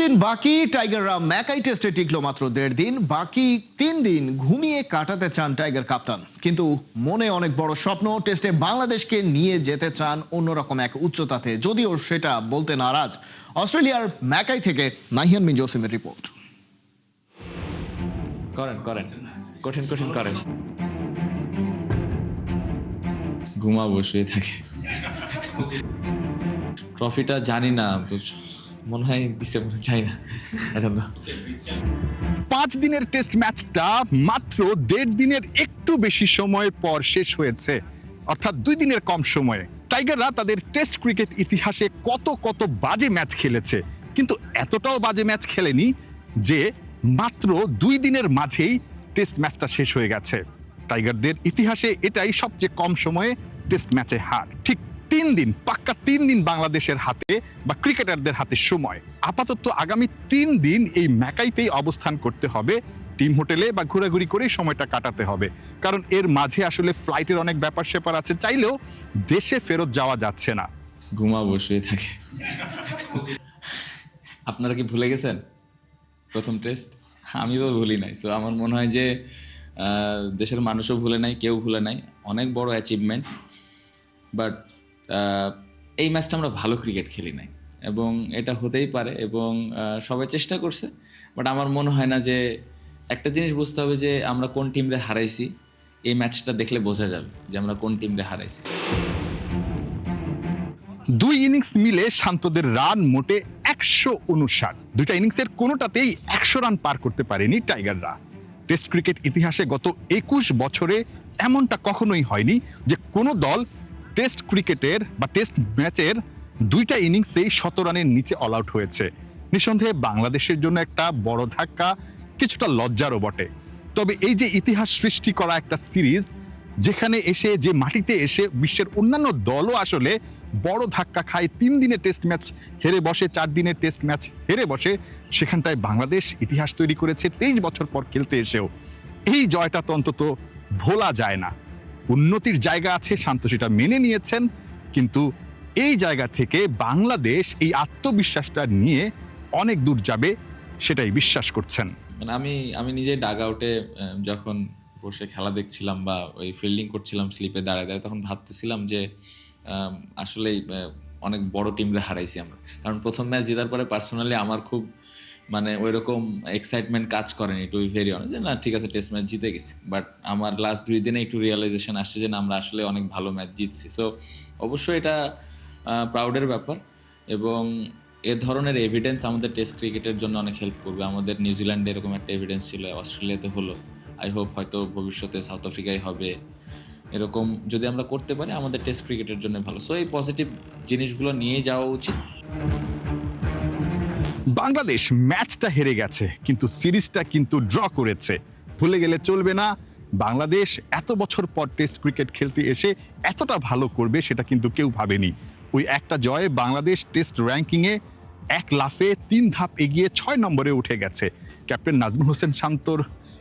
দিন বাকি, টাইগাররা ম্যাকাই টেস্টে টিকলো মাত্র 1.5 দিন। বাকি 3 দিন ঘুমিয়ে কাটাতে চান টাইগার কাপ্তান, কিন্তু মনে অনেক বড় স্বপ্ন। টেস্টে বাংলাদেশকে নিয়ে যেতে চান অন্যরকম এক উচ্চতাতে, যদিও সেটা বলতে নারাজ অস্ট্রেলিয়ার ম্যাকাই থেকে নাহিয়ান মিন জসিমের রিপোর্ট। করেন কঠিন করেন, ঘুমাবো, শুয়ে থাকে। ট্রফিটা জানি না, মনে হয় দিছে, মনে চাই না। 5 দিনের টেস্ট ম্যাচটা মাত্র 1.5 দিনের একটু বেশি সময় পর শেষ হয়েছে, অর্থাৎ 2 দিনের কম সময়ে। টাইগাররা তাদের টেস্ট ক্রিকেট ইতিহাসে কত বাজে ম্যাচ খেলেছে, কিন্তু এতটাও বাজে ম্যাচ খেলেনি যে মাত্র 2 দিনের মাঝেই টেস্ট ম্যাচটা শেষ হয়ে গেছে। টাইগারদের ইতিহাসে এটাই সবচেয়ে কম সময়ে টেস্ট ম্যাচে হার। ঠিক 3 দিন, পাক্কা 3 দিন বাংলাদেশের হাতে বা ক্রিকেটারদের হাতে সময়। আপাতত আগামী 3 দিন এই ম্যাকাইতেই অবস্থান করতে হবে, টিম হোটেলে বা ঘোরাঘুরি করেই সময়টা কাটাতে হবে, কারণ এর মাঝে আসলে ফ্লাইটের অনেক ব্যাপার স্যাপার আছে, চাইলেও দেশে ফেরত যাওয়া যাচ্ছে না। ঘুমাবো, শুয়ে থাকে। আপনারা কি ভুলে গেছেন প্রথম টেস্ট? আমি তো ভুলি নাই। সো আমার মনে হয় যে দেশের মানুষও ভুলে নাই, কেউ ভুলে নাই। অনেক বড় অ্যাচিভমেন্ট, বাট এই ম্যাচটা আমরা ভালো ক্রিকেট খেলি নাই, এবং এটা হতেই পারে, এবং সবাই চেষ্টা করছে। বাট আমার মনে হয় না যে, একটা জিনিস বুঝতে হবে যে আমরা কোন টিমরে হারাইছি। এই ম্যাচটা দেখলে বোঝা যাবে যে আমরা কোন টিমরে হারাইছি। 2 ইনিংস মিলে শান্তদের রান মোটে 159। 2টা ইনিংসের কোনোটাতেই 100 রান পার করতে পারেনি টাইগাররা। টেস্ট ক্রিকেট ইতিহাসে গত 21 বছরে এমনটা কখনোই হয়নি যে কোনো দল টেস্ট ক্রিকেটের বা টেস্ট ম্যাচের 2টা ইনিংসেই 100 রানের নিচে অল আউট হয়েছে। নিঃসন্দেহে বাংলাদেশের জন্য একটা বড় ধাক্কা, কিছুটা লজ্জারও বটে। তবে এই যে ইতিহাস সৃষ্টি করা একটা সিরিজ, যেখানে এসে, যে মাটিতে এসে বিশ্বের অন্যান্য দলও আসলে বড় ধাক্কা খায়, 3 দিনের টেস্ট ম্যাচ হেরে বসে, 4 দিনের টেস্ট ম্যাচ হেরে বসে, সেখানটায় বাংলাদেশ ইতিহাস তৈরি করেছে 23 বছর পর খেলতে এসেও। এই জয়টা তো অন্তত ভোলা যায় না। উন্নতির জায়গা আছে, শান্ত সেটা মেনে নিয়েছেন, কিন্তু এই জায়গা থেকে বাংলাদেশ এই আত্মবিশ্বাসটা নিয়ে অনেক দূর যাবে, সেটাই বিশ্বাস করছেন। মানে আমি নিজে ডাগ আউটে যখন বসে খেলা দেখছিলাম বা ওই ফিল্ডিং করছিলাম স্লিপে দাঁড়ায়, তখন ভাবতেছিলাম যে আসলেই অনেক বড় টিমরে হারাইছি আমরা। কারণ প্রথম ম্যাচ জেতার পরে পার্সোনালি আমার খুব মানে ওই রকম এক্সাইটমেন্ট কাজ করেনি, টু বি ভেরি অনেস্ট, যে না ঠিক আছে টেস্ট ম্যাচ জিতে গেছি। বাট আমার লাস্ট 2 দিনে একটু রিয়েলাইজেশন আসছে যে না, আমরা আসলে অনেক ভালো ম্যাচ জিতছি। সো অবশ্যই এটা প্রাউডের ব্যাপার, এবং এ ধরনের এভিডেন্স আমাদের টেস্ট ক্রিকেটের জন্য অনেক হেল্প করবে। আমাদের নিউজিল্যান্ডে এরকম একটা এভিডেন্স ছিল, অস্ট্রেলিয়াতে হলো, আই হোপ হয়তো ভবিষ্যতে সাউথ আফ্রিকায় হবে। এরকম যদি আমরা করতে পারি আমাদের টেস্ট ক্রিকেটের জন্য ভালো। সো এই পজিটিভ জিনিসগুলো নিয়ে যাওয়া উচিত। বাংলাদেশ ম্যাচটা হেরে গেছে, কিন্তু সিরিজটা কিন্তু ড্র করেছে। ভুলে গেলে চলবে না, বাংলাদেশ এত বছর পর টেস্ট ক্রিকেট খেলতে এসে এতটা ভালো করবে সেটা কিন্তু কেউ ভাবেনি। ওই একটা জয়ে বাংলাদেশ টেস্ট র্যাঙ্কিংয়ে 1 লাফে 3 ধাপ এগিয়ে 6 নম্বরে উঠে গেছে। ক্যাপ্টেন নাজমুল হোসেন শান্তর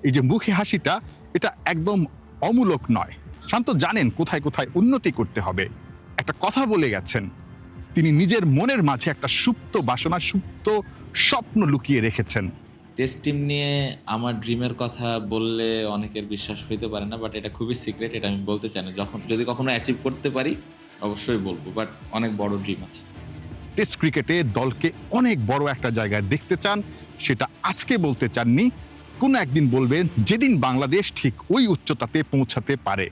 এই যে মুখে হাসিটা, এটা একদম অমূলক নয়। শান্ত জানেন কোথায় কোথায় উন্নতি করতে হবে। একটা কথা বলে গেছেন, তিনি নিজের মনের মাঝে একটা সুপ্ত বাসনা, সুপ্ত স্বপ্ন লুকিয়ে রেখেছেন। টেস্ট টিম নিয়ে আমার ড্রিমের কথা বললে অনেকের বিশ্বাস হইতে পারে না, বাট এটা খুবই সিক্রেট, এটা আমি বলতে চাই না। যদি কখনো অ্যাচিভ করতে পারি অবশ্যই বলবো, বাট অনেক বড় ড্রিম আছে। টেস্ট ক্রিকেটে দলকে অনেক বড় একটা জায়গায় দেখতে চান, সেটা আজকে বলতে চাননি, কোনো একদিন বলবেন, যেদিন বাংলাদেশ ঠিক ওই উচ্চতাতে পৌঁছাতে পারে।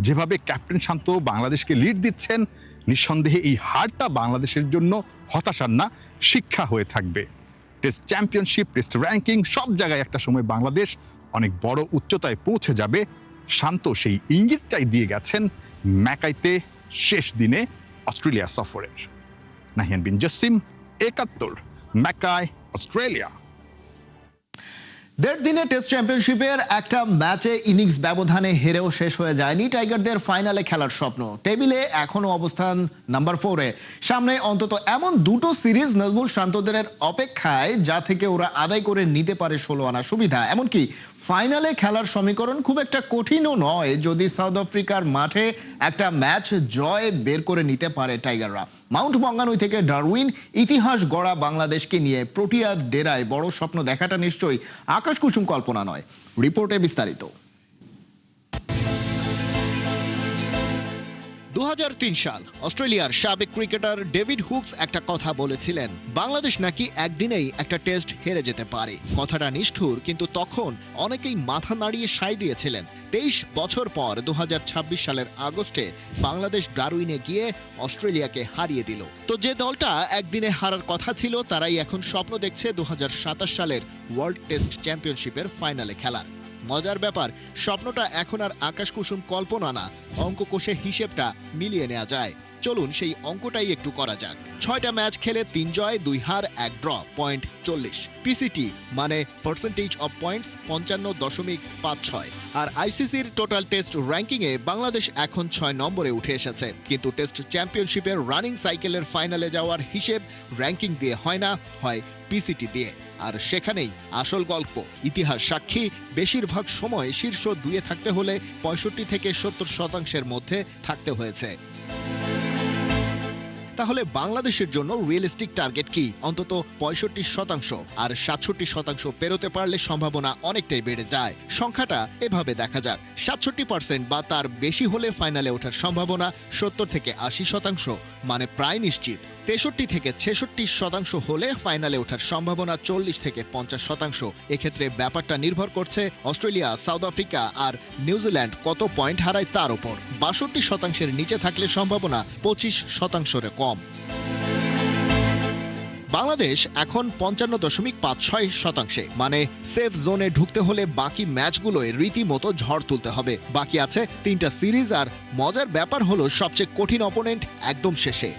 যেভাবে ক্যাপ্টেন শান্ত বাংলাদেশকে লিড দিচ্ছেন, নিঃসন্দেহে এই হারটা বাংলাদেশের জন্য হতাশার না, শিক্ষা হয়ে থাকবে। টেস্ট চ্যাম্পিয়নশিপ, টেস্ট র্যাঙ্কিং, সব জায়গায় একটা সময় বাংলাদেশ অনেক বড় উচ্চতায় পৌঁছে যাবে। শান্ত সেই ইঙ্গিতটাই দিয়ে গেছেন ম্যাকাইতে শেষ দিনে অস্ট্রেলিয়া সফরের। নাহিয়ান বিন জসিম, 71, ম্যাকাই, অস্ট্রেলিয়া। 1.5 দিনে টেস্ট চ্যাম্পিয়নশিপের একটা ম্যাচে ইনিংস ব্যবধানে হেরেও শেষ হয়ে যায়নি টাইগারদের ফাইনালে খেলার স্বপ্ন। টেবিলে এখনো অবস্থান নাম্বার 4-এ। সামনে অন্তত এমন 2টো সিরিজ নাজমুল শান্তদের অপেক্ষায়, যা থেকে ওরা আদায় করে নিতে পারে 16 আনা সুবিধা। এমনকি ফাইনালে খেলার সমীকরণ খুব একটা কঠিনও নয় যদি সাউথ আফ্রিকার মাঠে একটা ম্যাচ জয় বের করে নিতে পারে টাইগাররা। মাউন্ট মঙ্গানুই থেকে ডারউইন ইতিহাস গড়া বাংলাদেশকে নিয়ে প্রোটিয়া ডেরায় বড় স্বপ্ন দেখাটা নিশ্চয়ই আকাশকুসুম কল্পনা নয়। রিপোর্টে বিস্তারিত। 2003 সাল অস্ট্রেলিয়ার সাবেক ক্রিকেটার ডেভিড হুকস একটা কথা বলেছিলেন, বাংলাদেশ নাকি একদিনেই একটা টেস্ট হেরে যেতে পারে। কথাটা নিষ্ঠুর, কিন্তু তখন অনেকেই মাথা নাড়িয়ে সায় দিয়েছিলেন। 23 বছর পর 2026 সালের আগস্টে বাংলাদেশ ডারউইনে গিয়ে অস্ট্রেলিয়াকে হারিয়ে দিল। তো যে দলটা একদিনে হারার কথা ছিল তারাই এখন স্বপ্ন দেখছে 2027 সালের ওয়ার্ল্ড টেস্ট চ্যাম্পিয়নশিপের ফাইনালে খেলার। মজার ব্যাপার, স্বপ্নটা এখন আর আকাশকুসুম কল্পনা না, অঙ্ক কষে হিসেবটা মিলিয়ে নেওয়া যায়। চলুন সেই অঙ্কটাই একটু করা যাক। 6টা ম্যাচ খেলে 3 জয় 2 হার 1 ড্র, পয়েন্ট 40। পিসিটি মানে পার্সেন্টেজ অফ পয়েন্টস 55.56। আর আইসিসির টোটাল টেস্ট র্যাঙ্কিংয়ে বাংলাদেশ এখন 6 নম্বরে উঠে এসেছে। কিন্তু টেস্ট চ্যাম্পিয়নশিপের রানিং সাইকেলের ফাইনালে যাওয়ার হিসেব র্যাঙ্কিং দিয়ে হয় না, হয় পিসিটি দিয়ে। আর সেখানেই আসল গল্প। ইতিহাস সাক্ষী, বেশিরভাগ সময় শীর্ষ 2-এ থাকতে হলে 65 থেকে 70% মধ্যে থাকতে হয়েছে। তাহলে বাংলাদেশের জন্য রিয়েলিস্টিক টার্গেট কি? অন্তত 65%, আর 67% পেরোতে পারলে সম্ভাবনা অনেকটাই বেড়ে যায়। সংখ্যাটা এভাবে দেখা যাক, 67% বা তার বেশি হলে ফাইনালে ওঠার সম্ভাবনা 70 থেকে 80%, মানে প্রায় নিশ্চিত। 63 থেকে 66% হলে ফাইনালে ওঠার সম্ভাবনা 40 থেকে 50%। এক্ষেত্রে ব্যাপারটা নির্ভর করছে অস্ট্রেলিয়া, সাউথ আফ্রিকা আর নিউজিল্যান্ড কত পয়েন্ট হারায় তার উপর। 62%-এর নিচে থাকলে সম্ভাবনা 25%-এর কম। বাংলাদেশ এখন 55.56%, মানে সেফ জোনে ঢুকতে হলে বাকি ম্যাচগুলোয় রীতিমতো ঝড় তুলতে হবে। বাকি আছে 3টা সিরিজ, আর মজার ব্যাপার হলো সবচেয়ে কঠিন অপোনেন্ট একদম শেষে।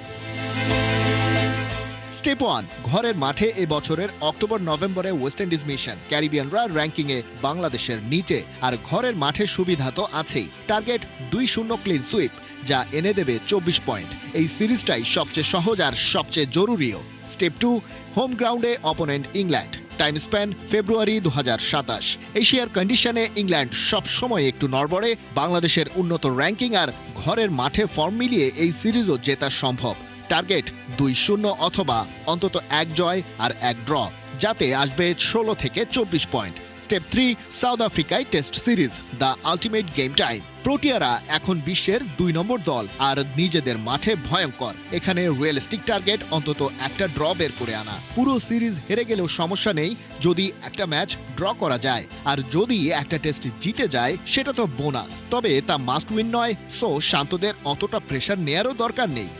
স্টেপ 1, ঘরের মাঠে এ বছরের অক্টোবর-নভেম্বরে ওয়েস্ট ইন্ডিজ মিশন। ক্যারিবিয়ানরা র্যাঙ্কিংয়ে বাংলাদেশের নিচে, আর ঘরের মাঠে সুবিধা তো আছেই। টার্গেট 2-0 ক্লিন সুইপ, যা এনে দেবে 24 পয়েন্ট। এই সিরিজটাই সবচেয়ে সহজ আর সবচেয়ে জরুরিও। স্টেপ 2, হোম গ্রাউন্ডে অপোনেন্ট ইংল্যান্ড। টাইম স্প্যান ফেব্রুয়ারি 2027। এশিয়ার কন্ডিশনে ইংল্যান্ড সব সময় একটু নড়বড়ে। বাংলাদেশের উন্নত র্যাঙ্কিং আর ঘরের মাঠে ফর্ম মিলিয়ে এই সিরিজও জেতা সম্ভব। টার্গেট 2-0 অথবা অন্তত 1 জয় আর 1 ড্র, যাতে আসবে 16 থেকে 24 পয়েন্ট। স্টেপ 3, সাউথ আফ্রিকায় test series, the ultimate game time. প্রোটিয়ারা এখন বিশ্বের 2 নম্বর দল আর নিজেদের মাঠে ভয়ঙ্কর। এখানে রিয়েলিস্টিক টার্গেট অন্তত একটা ড্র বের করে আনা। পুরো সিরিজ হেরে গেলেও সমস্যা নেই যদি একটা ম্যাচ ড্র করা যায়, আর যদি একটা টেস্ট জিতে যায় সেটা তো বোনাস। তবে তা মাস্ট উইন নয়, সো শান্তদের অতটা প্রেশার নেয়ারও দরকার নেই।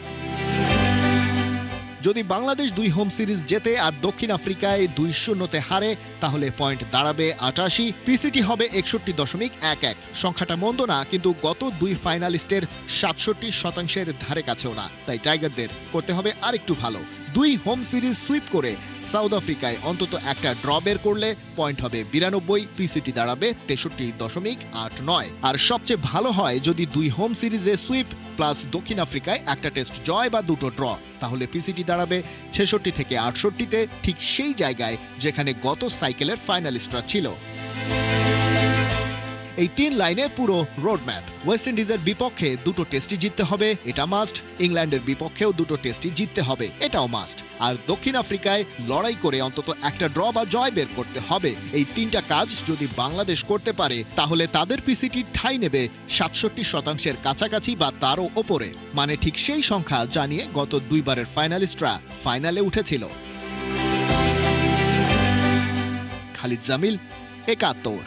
যদি বাংলাদেশ 2 হোম সিরিজ জেতে আর দক্ষিণ আফ্রিকায় 2-0-তে হারে, তাহলে পয়েন্ট দাঁড়াবে 88, পিসিটি হবে 61.11। সংখ্যাটা মন্দ না, কিন্তু গত 2 ফাইনালিস্টের 67%-এর ধারে কাছেও না। তাই টাইগারদের করতে হবে আরেকটু ভালো। 2 হোম সিরিজ সুইপ করে সাউথ আফ্রিকায় অন্তত একটা ড্র বের করলে পয়েন্ট হবে 92, পিসিটি দাঁড়াবে 63.89। আর সবচেয়ে ভালো হয় যদি 2 হোম সিরিজে সুইপ প্লাস দক্ষিণ আফ্রিকায় একটা টেস্ট জয় বা 2টো ড্র, তাহলে পিসিটি দাঁড়াবে 66 থেকে 68-তে, ঠিক সেই জায়গায় যেখানে গত সাইকেলের ফাইনালিস্টরা ছিল। এই 3 লাইনে পুরো রোডম্যাপ। ওয়েস্ট ইন্ডিজের বিপক্ষে 2টো টেস্টই জিততে হবে, এটা মাস্ট। ইংল্যান্ডের বিপক্ষেও 2টো টেস্টই জিততে হবে, এটাও মাস্ট। আর দক্ষিণ আফ্রিকায় লড়াই করে অন্তত একটা ড্র বা জয় বের করতে হবে। এই 3টা কাজ যদি বাংলাদেশ করতে পারে, তাহলে তাদের পিসিটি ঠাঁই নেবে 67%-এর কাছাকাছি বা তারও ওপরে, মানে ঠিক সেই সংখ্যা জানিয়ে গত 2 বারের ফাইনালিস্টরা ফাইনালে উঠেছিল। খালিদ জামিল, 71।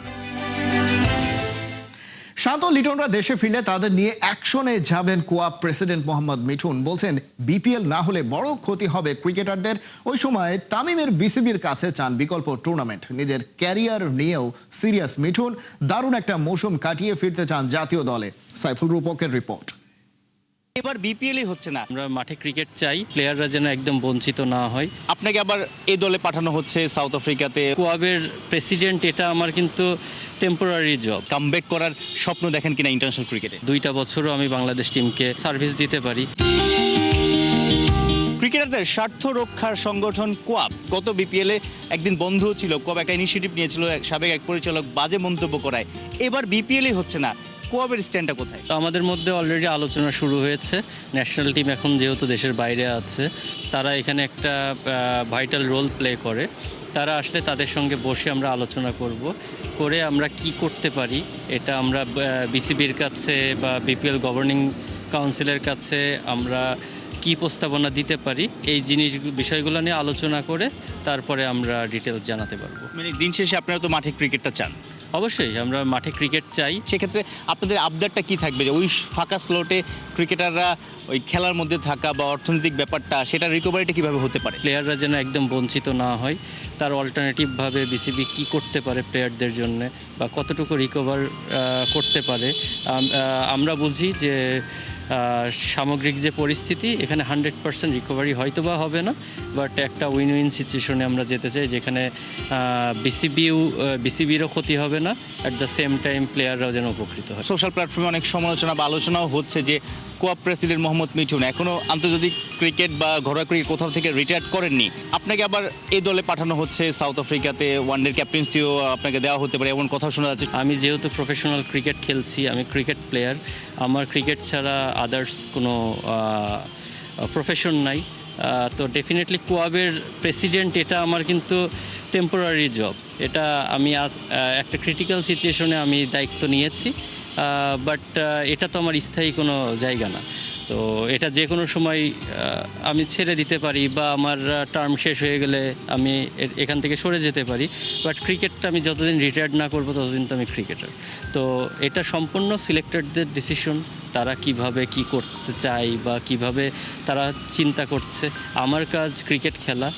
শান্ত লিটনরা দেশে ফিরলে তাদের নিয়ে অ্যাকশনে যাবেন কোয়া প্রেসিডেন্ট মোহাম্মদ মিঠুন। বলছেন বিপিএল না হলে বড় ক্ষতি হবে ক্রিকেটারদের। ওই সময় তামিমের বিসিবির কাছে চান বিকল্প টুর্নামেন্ট। নিজের ক্যারিয়ার নিয়েও সিরিয়াস মিঠুন। দারুণ একটা মৌসুম কাটিয়ে ফিরতে চান জাতীয় দলে। সাইফুল রূপকের রিপোর্ট। এবার বিপিএলই হচ্ছে না। আমরা মাঠে ক্রিকেট চাই, প্লেয়াররা যেন একদম বঞ্চিত না হয়। আপনাকে আবার এই দলে পাঠানো হচ্ছে সাউথ আফ্রিকাতে। কোয়াবের প্রেসিডেন্ট, এটা আমার কিন্তু টেম্পোরারি জব। কামব্যাক করার স্বপ্ন দেখেন কিনা ইন্টারন্যাশনাল ক্রিকেটে? 2টা বছরও আমি বাংলাদেশ টিমকে সার্ভিস দিতে পারি। ক্রিকেটারদের স্বার্থ রক্ষার সংগঠন কোয়াব গত বিপিএলে একদিন বন্ধও ছিল। কোয়াব একটা ইনিশিয়েটিভ নিয়েছিল সাবেক এক পরিচালক বাজে মন্তব্য করায়। এবার বিপিএলই হচ্ছে না, কোয়াবের স্ট্যান্ডটা কোথায়? তো আমাদের মধ্যে অলরেডি আলোচনা শুরু হয়েছে। ন্যাশনাল টিম এখন যেহেতু দেশের বাইরে আছে, তারা এখানে একটা ভাইটাল রোল প্লে করে। তারা আসলে তাদের সঙ্গে বসে আমরা আলোচনা করে আমরা কি করতে পারি, এটা আমরা বিসিবির কাছে বা বিপিএল গভর্নিং কাউন্সিলের কাছে আমরা কি প্রস্তাবনা দিতে পারি, এই বিষয়গুলো নিয়ে আলোচনা করে তারপরে আমরা ডিটেলস জানাতে পারবো। মানে দিন শেষে আপনারা তো মাঠে ক্রিকেটটা চান। অবশ্যই আমরা মাঠে ক্রিকেট চাই। সেক্ষেত্রে আপনাদের আবদারটা কি থাকবে যে ওই ফাঁকা স্লটে ক্রিকেটাররা ওই খেলার মধ্যে থাকা বা অর্থনৈতিক ব্যাপারটা, সেটা রিকভারিটা কিভাবে হতে পারে? প্লেয়াররা যেন একদম বঞ্চিত না হয়, তার অল্টারনেটিভভাবে বিসিবি কি করতে পারে প্লেয়ারদের জন্য বা কতটুকু রিকভার করতে পারে। আমরা বুঝি যে সামগ্রিক যে পরিস্থিতি, এখানে 100% রিকভারি হয়তো বা হবে না, বাট একটা উইন উইন সিচুয়েশনে আমরা যেতে চাই, যেখানে বিসিবিরও ক্ষতি হবে না, অ্যাট দ্য সেম টাইম প্লেয়াররাও যেন উপকৃত হয়। সোশ্যাল প্ল্যাটফর্মে অনেক সমালোচনা বা আলোচনাও হচ্ছে যে কোয়াব প্রেসিডেন্ট মোহাম্মদ মিঠুন এখনও আন্তর্জাতিক ক্রিকেট বা ঘরোয়া ক্রিকেট কোথাও থেকে রিটায়ার করেননি। আপনাকে আবার এই দলে পাঠানো হচ্ছে সাউথ আফ্রিকাতে, ওয়ানডের ক্যাপ্টেন্সিও আপনাকে দেওয়া হতে পারে এমন কথা শোনা যাচ্ছে। আমি যেহেতু প্রফেশনাল ক্রিকেট খেলছি, আমি ক্রিকেট প্লেয়ার, আমার ক্রিকেট ছাড়া আদার্স কোনো প্রফেশন নাই। তো ডেফিনেটলি কোয়াবের প্রেসিডেন্ট এটা আমার কিন্তু টেম্পোরারি জব। এটা আমি একটা ক্রিটিক্যাল সিচুয়েশনে আমি দায়িত্ব নিয়েছি, বাট এটা তো আমার স্থায়ী কোনো জায়গা না। তো এটা যে কোনো সময় আমি ছেড়ে দিতে পারি বা আমার টার্ম শেষ হয়ে গেলে আমি এখান থেকে সরে যেতে পারি, বাট ক্রিকেটটা আমি যতদিন রিটায়ার্ড না করবো ততদিন তো আমি ক্রিকেটার। তো এটা সম্পূর্ণ সিলেক্টেডদের ডিসিশন, তারা কিভাবে কি করতে চায় বা কিভাবে তারা চিন্তা করছে। আমার কাজ ক্রিকেট খেলা,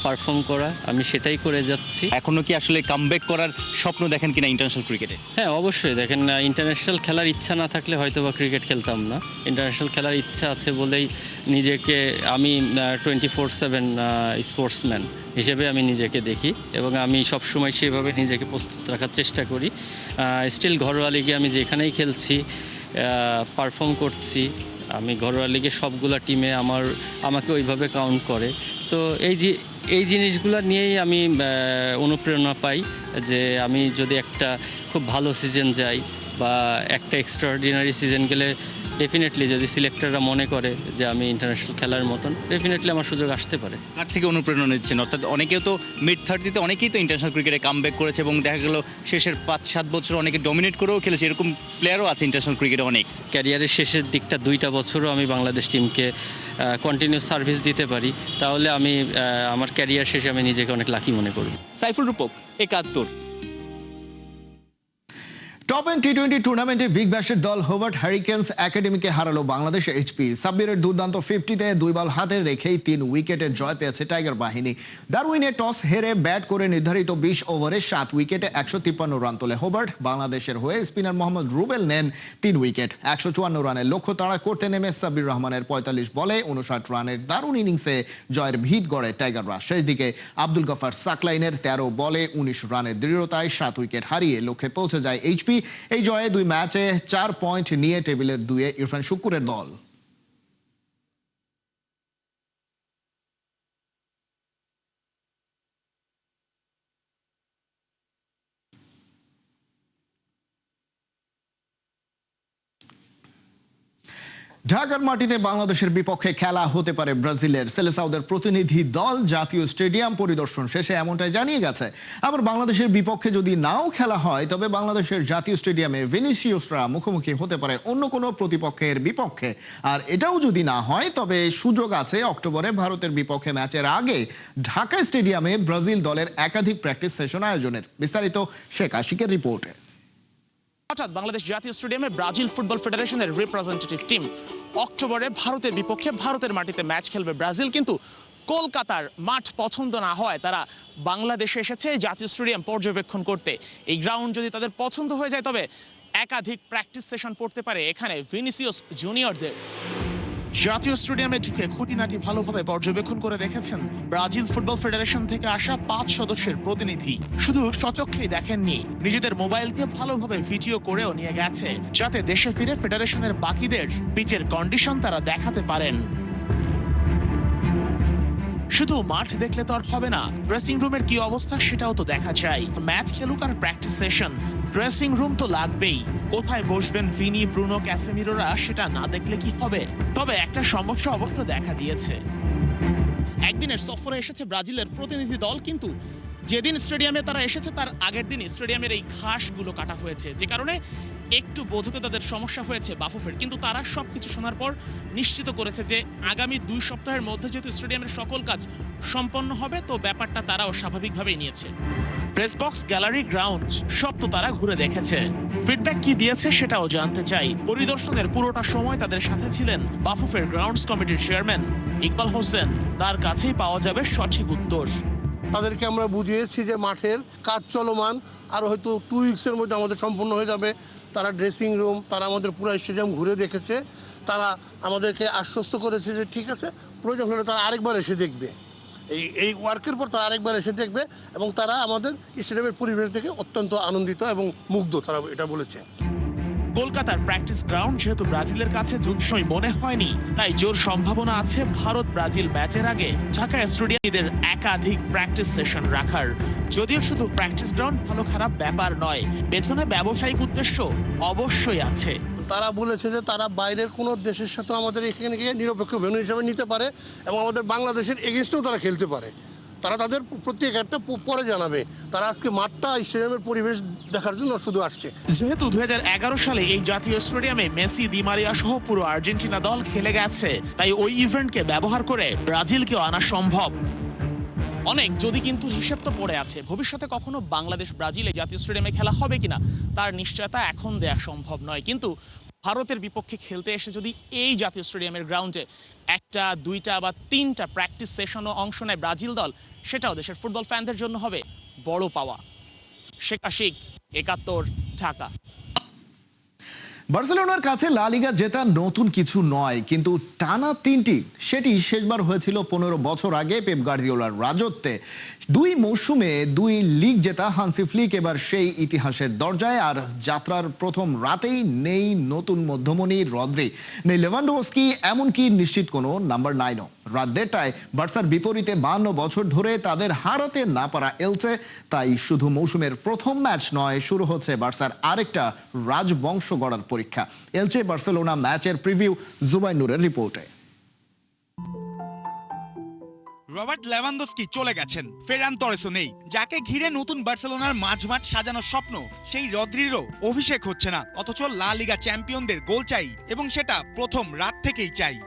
পারফর্ম করা, আমি সেটাই করে যাচ্ছি। এখনো কি আসলে কামব্যাক করার স্বপ্ন দেখেন কিনা ইন্টারন্যাশনাল ক্রিকেটে? হ্যাঁ, অবশ্যই দেখেন, ইন্টারন্যাশনাল খেলার ইচ্ছা না থাকলে হয়তো বা ক্রিকেট খেলতাম না। ইন্টারন্যাশনাল খেলার ইচ্ছা আছে বলেই নিজেকে আমি 24/7 স্পোর্টসম্যান হিসেবে আমি নিজেকে দেখি এবং আমি সবসময় সেভাবে নিজেকে প্রস্তুত রাখার চেষ্টা করি। স্টিল ঘরোয়া লিগে আমি যেখানেই খেলছি পারফর্ম করছি। আমি ঘরোয়া লিগে সবগুলা টিমে আমাকে ওইভাবে কাউন্ট করে। তো এই জিনিসগুলো নিয়েই আমি অনুপ্রেরণা পাই যে আমি যদি একটা খুব ভালো সিজন যাই বা একটা এক্সট্রাঅর্ডিনারি সিজন গেলে ডেফিনেটলি যদি সিলেক্টররা মনে করে যে আমি ইন্টারন্যাশনাল খেলার মতন, ডেফিনেটলি আমার সুযোগ আসতে পারে। কার থেকে অনুপ্রেরণা নিচ্ছেন? অর্থাৎ অনেকেও তো মিড-30তে অনেকেই তো ইন্টারন্যাশনাল ক্রিকেটে কামব্যাক করেছে এবং দেখা গেল শেষের 5-7 বছর অনেকে ডমিনেট করেও খেলেছে, এরকম প্লেয়ারও আছে ইন্টারন্যাশনাল ক্রিকেটে অনেক। ক্যারিয়ারের শেষের দিকটা 2টা বছরও আমি বাংলাদেশ টিমকে কন্টিনিউ সার্ভিস দিতে পারি, তাহলে আমি আমার ক্যারিয়ার শেষে আমি নিজেকে অনেক লাকি মনে করি। সাইফুল রূপক, 71। টপ এন্ড টি-20 টুর্নামেন্টে বিগ ব্যাশের দল হোভার্ট হ্যারিকেন্স একাডেমিকে হারালো বাংলাদেশ এইচপি। সাব্বিরের দুর্দান্ত 50-তে 2 বল হাতে রেখেই 3 উইকেটের জয় পেয়েছে টাইগার বাহিনী। ডারউইনে টস হেরে ব্যাট করে নির্ধারিত 20 ওভারে 7 উইকেটে 153 রান তোলে হোভার্ট। বাংলাদেশের হয়ে স্পিনার মোহাম্মদ রুবেল নেন 3 উইকেট। 154 রানের লক্ষ্য তাড়া করতে নেমে সাব্বির রহমানের 45 বলে 59 রানের দারুণ ইনিংসে জয়ের ভিত গড়ে টাইগাররা। শেষ দিকে আব্দুল গফার সাকলাইনের 13 বলে 19 রানের দৃঢ়তায় 7 উইকেট হারিয়ে লক্ষ্যে পৌঁছে যায় এইচপি। এই জয়ে 2 ম্যাচে 4 পয়েন্ট নিয়ে টেবিলের 2-এ ইরফান শুক্কুরের দল। ঢাকার মাটিতে বাংলাদেশের বিপক্ষে খেলা হতে পারে ব্রাজিলের। সেলেসাউদের প্রতিনিধি দল জাতীয় স্টেডিয়াম পরিদর্শন শেষে এমনটাই জানিয়ে গেছে। আবার বাংলাদেশের বিপক্ষে যদি নাও খেলা হয়, তবে বাংলাদেশের জাতীয় স্টেডিয়ামে ভিনিসিয়াসরা মুখোমুখি হতে পারে অন্য কোনো প্রতিপক্ষের বিপক্ষে। আর এটাও যদি না হয়, তবে সুযোগ আছে অক্টোবরে ভারতের বিপক্ষে ম্যাচের আগে ঢাকা স্টেডিয়ামে ব্রাজিল দলের একাধিক প্র্যাকটিস সেশন আয়োজনের। বিস্তারিত শেখ আশিকের রিপোর্টে। হঠাৎ বাংলাদেশ জাতীয় স্টেডিয়ামে ব্রাজিল ফুটবল ফেডারেশনের রিপ্রেজেন্টেটিভ টিম অক্টোবরে ভারতের বিপক্ষে ভারতের মাটিতে ম্যাচ খেলবে ব্রাজিল, কিন্তু কলকাতার মাঠ পছন্দ না হয় তারা বাংলাদেশে এসেছে জাতীয় স্টেডিয়াম পর্যবেক্ষণ করতে। এই গ্রাউন্ড যদি তাদের পছন্দ হয়ে যায়, তবে একাধিক প্র্যাকটিস সেশন পড়তে পারে এখানে ভিনিসিয়াস জুনিয়রদের। জাতীয় স্টেডিয়ামে ঢুকে খুঁটিনাটি ভালোভাবে পর্যবেক্ষণ করে দেখেছেন ব্রাজিল ফুটবল ফেডারেশন থেকে আসা 5 সদস্যের প্রতিনিধি। শুধু সচক্ষেই দেখেননি, নিজেদের মোবাইল দিয়ে ভালোভাবে ভিডিও করেও নিয়ে গেছে, যাতে দেশে ফিরে ফেডারেশনের বাকিদের পিচের কন্ডিশন তারা দেখাতে পারেন। শুধু মাঠ দেখলে তো আর হবে না, ড্রেসিং রুমের কি অবস্থা সেটাও তো দেখা চাই। ম্যাচ খেলুক আর প্র্যাকটিস সেশন, ড্রেসিং রুম তো লাগবেই। কোথায় বসবেন ভিনি, ব্রুনো, ক্যাসেমিরোরা সেটা না দেখলে কি হবে? তবে একটা সমস্যা অবশ্য দেখা দিয়েছে। একদিনের সফরে এসেছে ব্রাজিলের প্রতিনিধি দল, কিন্তু যেদিন স্টেডিয়ামে তারা এসেছে তার আগের দিন স্টেডিয়ামের এই ঘাসগুলো কাটা হয়েছে, যে কারণে একটু বোঝাতে তাদের সমস্যা হয়েছে বাফুফের। কিন্তু তারা সবকিছু শোনার পর নিশ্চিত করেছে যে আগামী 2 সপ্তাহের মধ্যে যেহেতু স্টেডিয়ামের সকল কাজ সম্পন্ন হবে, তো ব্যাপারটা তারাও স্বাভাবিকভাবেই নিয়েছে। প্রেস বক্স, গ্যালারি, গ্রাউন্ড সব তো তারা ঘুরে দেখেছে। ফিডব্যাক কি দিয়েছে সেটাও জানতে চাই। পরিদর্শনের পুরোটা সময় তাদের সাথে ছিলেন বাফুফের গ্রাউন্ডস কমিটির চেয়ারম্যান ইকবাল হোসেন। তার কাছেই পাওয়া যাবে সঠিক উত্তর। তাদেরকে আমরা বুঝিয়েছি যে মাঠের কাজ চলমান, আর হয়তো 2 উইক্সের মধ্যে আমাদের সম্পূর্ণ হয়ে যাবে। তারা ড্রেসিং রুম, তারা আমাদের পুরো স্টেডিয়াম ঘুরে দেখেছে। তারা আমাদেরকে আশ্বস্ত করেছে যে ঠিক আছে, প্রয়োজন হলে তারা আরেকবার এসে দেখবে। এই ওয়ার্কের পর তারা আরেকবার এসে দেখবে, এবং তারা আমাদের স্টেডিয়ামের পরিবেশ থেকে অত্যন্ত আনন্দিত এবং মুগ্ধ, তারা এটা বলেছে। কলকাতার প্র্যাকটিস গ্রাউন্ড যেহেতু ব্রাজিলের কাছে জুৎসই মনে হয়নি, তাই জোর সম্ভাবনা আছে ভারত ব্রাজিল ম্যাচের আগে ঢাকা স্টেডিয়ামের একাধিক প্র্যাকটিস সেশন রাখার। যদিও শুধু প্র্যাকটিস গ্রাউন্ড ভালো খারাপ ব্যাপার নয়, পেছনে ব্যবসায়িক উদ্দেশ্য অবশ্যই আছে। তারা বলেছে যে তারা বাইরের কোনো দেশের সাথে আমাদের এখানে গিয়ে নিরপেক্ষ ভেন্যু হিসাবে নিতে পারে, এবং আমাদের বাংলাদেশের এগেনস্টেও তারা খেলতে পারে। তারা তাদের প্রত্যেক একটা পরে জানাবে। তারা আজকে মাঠটা স্টেডিয়ামের পরিবেশ দেখার জন্য শুধু আসছে। যেহেতু 2011 সালে এই জাতীয় স্টেডিয়ামে মেসি, দি মারিয়া সহ পুরো আর্জেন্টিনা দল খেলে গেছে, তাই ওই ইভেন্টকে ব্যবহার করে ব্রাজিলকেও আনা সম্ভব। অনেক যদি কিন্তু হিসেব তো পড়ে আছে। ভবিষ্যতে কখনো বাংলাদেশ ব্রাজিল এই জাতীয় স্টেডিয়ামে খেলা হবে কিনা তার নিশ্চয়তা এখন দেওয়া সম্ভব নয়, কিন্তু ভারতের বিপক্ষে খেলতে এসে যদি এই জাতীয় স্টেডিয়ামের গ্রাউন্ডে 1টা, 2টা বা 3টা প্র্যাকটিস সেশনও অংশ নেয় ব্রাজিল দল, সেটাও দেশের ফুটবল ফ্যানদের জন্য হবে বড় পাওয়া। শেখ আশিক, 71, ঢাকা। বার্সেলোনার কাছে লা লিগা জেতা নতুন কিছু নয়, কিন্তু টানা 3টি সেটি শেষবার হয়েছিল 15 বছর আগে পেপ গার্দিওলার রাজত্বে। 2 মৌসুমে 2 লিগ জেতা হান্সি ফ্লিক এবার সেই ইতিহাসের দরজায়। আর যাত্রার প্রথম রাতেই নেই নতুন মধ্যমণি রদ্রি, নেই লেভানডোভস্কি, এমনকি নিশ্চিত কোনো নাম্বার 9ও। রাত 1টায় বার্সার বিপরীতে 52 বছর ধরে তাদের হারাতে না পারা এলচে। তাই শুধু মৌসুমের প্রথম ম্যাচ নয়, শুরু হচ্ছে বার্সার আরেকটা রাজবংশ গড়ার পরীক্ষা। এলচে বার্সেলোনা ম্যাচের প্রিভিউ জুবাই নূরের রিপোর্টে। রবার্ট লেভানডস্কি চলে গেছেন, ফেরান তরেসও নেই। যাকে ঘিরে নতুন বার্সেলোনার মাঝমাঠ সাজানোর স্বপ্ন, সেই রদ্রিরও অভিষেক হচ্ছে না। অথচ লা লিগা চ্যাম্পিয়নদের গোল চাই, এবং সেটা প্রথম রাত থেকেই চাই।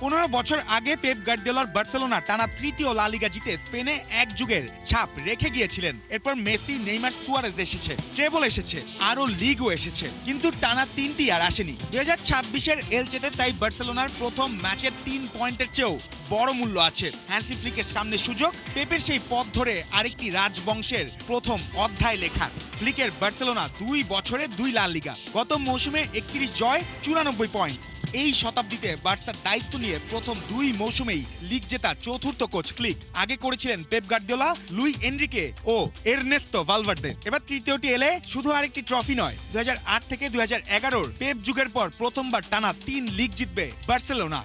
15 বছর আগে পেপ গার্দিওলার বার্সেলোনা টানা 3য় লা লিগা জিতে স্পেনে এক যুগের ছাপ রেখে গিয়েছিলেন। এরপর মেসি, নেইমার, সুয়ারেজ এসেছে, ট্রেবল এসেছে, আরও লিগও এসেছে, কিন্তু টানা 3টি আর আসেনি। 2026-এর এলচেতে তাই বার্সেলোনার প্রথম ম্যাচের 3 পয়েন্টের চেয়েও বড় মূল্য আছে। হ্যান্সি ফ্লিকের সামনে সুযোগ, পেপের সেই পথ ধরে আরেকটি রাজবংশের প্রথম অধ্যায় লেখার। ফ্লিকের বার্সেলোনা 2 বছরে 2 লা লিগা, গত মৌসুমে 31 জয়, 94 পয়েন্ট। এই শতাব্দীতে বার্সার দায়িত্ব নিয়ে প্রথম 2 মৌসুমেই লিগ জেতা চতুর্থ কোচ ফ্লিক। আগে করেছিলেন পেপ গার্দিওলা, লুই এনরিকে ও এরনেস্তো ভালভার্দে। এবার তৃতীয়টি এলে শুধু আরেকটি ট্রফি নয়, 2008 থেকে 2011-র পেপ যুগের পর প্রথমবার টানা 3 লিগ জিতবে বার্সেলোনা।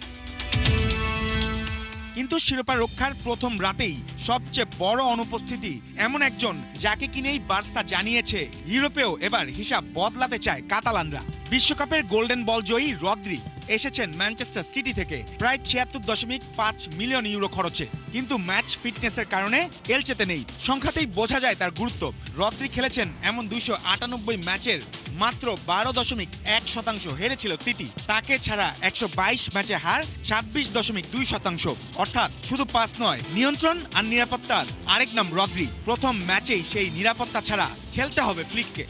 কিন্তু শিরোপা রক্ষার প্রথম রাতেই সবচেয়ে বড় অনুপস্থিতি এমন একজন, যাকে কিনেই বার্সা জানিয়েছে ইউরোপেও এবার হিসাব বদলাতে চায় কাতালানরা। বিশ্বকাপের গোল্ডেন বল জয়ী রদ্রি এসেছেন ম্যানচেস্টার সিটি থেকে প্রায় 76.5 মিলিয়ন ইউরো খরচে, কিন্তু ম্যাচ ফিটনেসের কারণে এলচেতে নেই। সংখ্যাতেই বোঝা যায় তার গুরুত্ব। রদ্রি খেলেছেন এমন 298 ম্যাচের মাত্র 12.1% হেরেছিল সিটি। তাকে ছাড়া 122 ম্যাচে হার 26.2%। অর্থাৎ শুধু পাস নয়, নিয়ন্ত্রণ আর নিরাপত্তার আরেক নাম রদ্রি। প্রথম ম্যাচেই সেই নিরাপত্তা ছাড়া খেলতে হবে ফ্লিককে।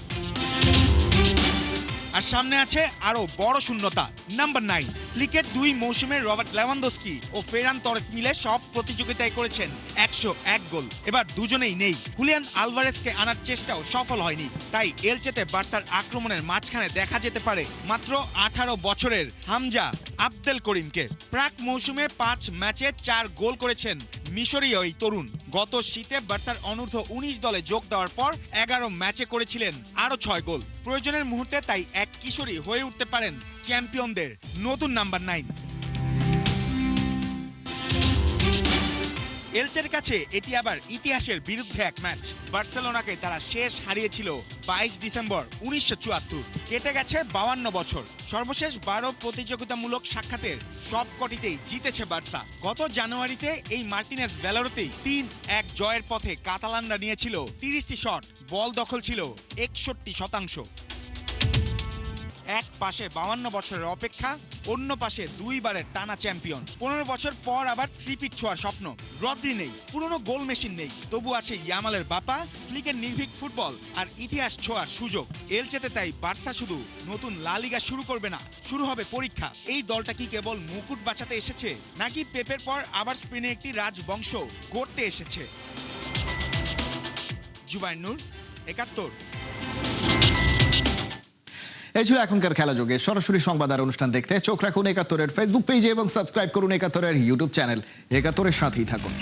আর সামনে আছে আরো বড় শূন্যতা, নাম্বার 9। ফ্লিকের 2 মৌসুমে রবার্ট লেভানডস্কি ও ফেরান তরেস মিলে সব প্রতিযোগিতায় করেছেন 101 গোল। এবার দুজনেই নেই। হুলিয়ান আলভারেজকে আনার চেষ্টাও সফল হয়নি। তাই এলচেতে বার্সার আক্রমণের মাঝখানে দেখা যেতে পারে মাত্র 18 বছরের হামজা আবদেল করিমকে। প্রাক মৌসুমে 5 ম্যাচে 4 গোল করেছেন মিশরীয় এই তরুণ। গত শীতে বার্সার অনূর্ধ্ব 19 দলে যোগ দেওয়ার পর 11 ম্যাচে করেছিলেন আরো 6 গোল। প্রয়োজনের মুহূর্তে তাই এক কিশোরী হয়ে উঠতে পারেন চ্যাম্পিয়নদের নতুন নাম্বার 9। এলচের কাছে এটি আবার ইতিহাসের বিরুদ্ধে এক ম্যাচ। বার্সেলোনাকে তারা শেষ হারিয়েছিল 22 ডিসেম্বর 1974। কেটে গেছে 52 বছর। সর্বশেষ 12 প্রতিযোগিতামূলক সাক্ষাতের সবকটিতেই জিতেছে বার্সা। গত জানুয়ারিতে এই মার্টিনেজ ভ্যালোরতেই 3-1 জয়ের পথে কাতালানরা নিয়েছিল 30টি শট, বল দখল ছিল 61%। এক পাশে 52 বছরের অপেক্ষা, অন্য পাশে 2 বারের টানা চ্যাম্পিয়ন। 15 বছর পর আবার থ্রি-পিট ছোঁয়ার স্বপ্ন। রদ্রি নেই, পুরনো গোল মেশিন নেই, তবু আছে ইয়ামালের বাপা, ফ্লিকের নির্ভীক ফুটবল আর ইতিহাস ছোঁয়ার সুযোগ। এলচেতে তাই বার্সা শুধু নতুন লা লিগা শুরু করবে না, শুরু হবে পরীক্ষা। এই দলটা কি কেবল মুকুট বাঁচাতে এসেছে, নাকি পেপের পর আবার স্পেনে একটি রাজবংশ গড়তে এসেছে? জুবাইর নূর, 71। এই ছিল এখনকার খেলা যোগে। সরাসরি সংবাদ আর অনুষ্ঠান দেখতে চোখ রাখুন 71-এর ফেসবুক পেজে এবং সাবস্ক্রাইব করুন 71-এর ইউটিউব চ্যানেল। 71-এর সাথেই থাকুন।